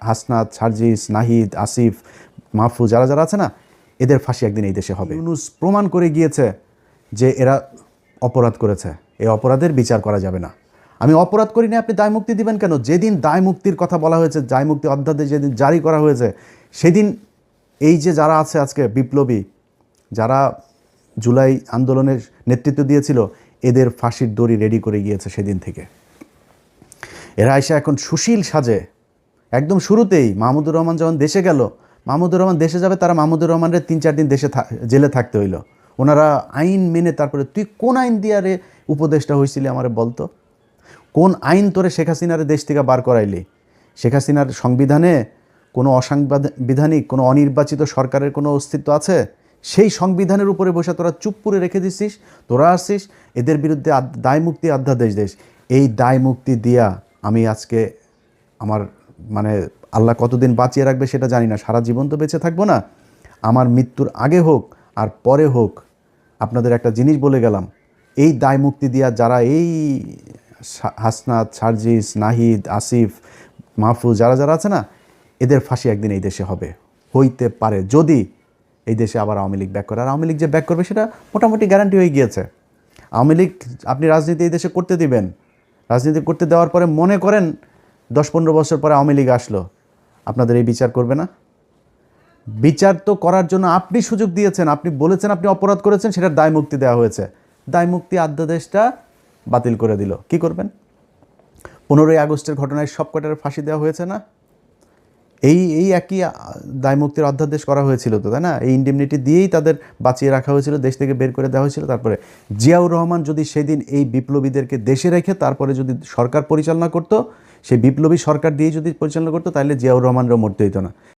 হাসনাত, সার্জিস, নাহিদ, আসিফ, মাহফুজ যারা যারা আছে না, এদের ফাঁসি একদিন এই দেশে হবে। ইউনূস প্রমাণ করে গিয়েছে যে এরা অপরাধ করেছে, এই অপরাধের বিচার করা যাবে না। আমি অপরাধ করি না, আপনি দায় মুক্তি দিবেন কেন? যেদিন দায় মুক্তির কথা বলা হয়েছে, দায় মুক্তি অধ্যাদেশ যেদিন জারি করা হয়েছে, সেদিন এই যে যারা আছে আজকে বিপ্লবী, যারা জুলাই আন্দোলনের নেতৃত্ব দিয়েছিল, এদের ফাঁসির দড়ি রেডি করে গিয়েছে সেদিন থেকে। এরা এসে এখন সুশীল সাজে। একদম শুরুতেই মাহমুদুর রহমান যখন দেশে গেল, মাহমুদুর রহমান দেশে যাবে, তারা মাহমুদুর রহমানের 3-4 দিন দেশে জেলে থাকতে হইল। ওনারা আইন মেনে, তারপরে তুই কোন আইন দিয়ে রে উপদেষ্টা হয়েছিলি আমারে বলতো, কোন আইন তোরে শেখ হাসিনারে দেশ থেকে বার করাইলি? শেখ হাসিনার সংবিধানে কোনো অসাংবিধানিক, কোনো অনির্বাচিত সরকারের কোনো অস্তিত্ব আছে? সেই সংবিধানের উপরে বসে তোরা চুপ করে রেখে দিছিস। তোরা আসছিস এদের বিরুদ্ধে দায় মুক্তি অধ্যাদেশ দেশ। এই দায় মুক্তি দিয়া আমি আজকে আমার মানে আল্লাহ কতদিন বাঁচিয়ে রাখবে সেটা জানি না, সারা জীবন তো বেঁচে থাকবো না। আমার মৃত্যুর আগে হোক আর পরে হোক, আপনাদের একটা জিনিস বলে গেলাম, এই দায় মুক্তি দিয়া যারা এই হাসনাত, সার্জিস, নাহিদ, আসিফ, মাহফুজ যারা যারা আছে না, এদের ফাঁসি একদিন এই দেশে হবে। হইতে পারে যদি এই দেশে আবার আওয়ামী লীগ ব্যাক করে। আর আওয়ামী লীগ যে ব্যাক করবে সেটা মোটামুটি গ্যারান্টি হয়ে গিয়েছে। আওয়ামী লীগ আপনি রাজনীতি এই দেশে করতে দিবেন, রাজনীতি করতে দেওয়ার পরে মনে করেন 10-15 বছর পরে আওয়ামী লীগ আসলো, আপনাদের এই বিচার করবে না? বিচার তো করার জন্য আপনি সুযোগ দিয়েছেন, আপনি বলেছেন আপনি অপরাধ করেছেন, সেটার দায় মুক্তি দেওয়া হয়েছে। দায় মুক্তি অধ্যাদেশটা বাতিল করে দিল, কি করবেন? 15ই আগস্টের ঘটনায় সব কটার ফাঁসি দেওয়া হয়েছে না? এই একই দায় মুক্তির অধ্যাদেশ করা হয়েছিল তো, তাই না? এই ইন্ডেমনিটি দিয়েই তাদের বাঁচিয়ে রাখা হয়েছিল, দেশ থেকে বের করে দেওয়া হয়েছিল। তারপরে জিয়াউর রহমান যদি সেদিন এই বিপ্লবীদেরকে দেশে রেখে তারপরে যদি সরকার পরিচালনা করতো, সেই বিপ্লবী সরকার দিয়ে যদি পরিচালনা করতো, তাহলে জিয়াউর রহমানরাও মরতে হইতো না।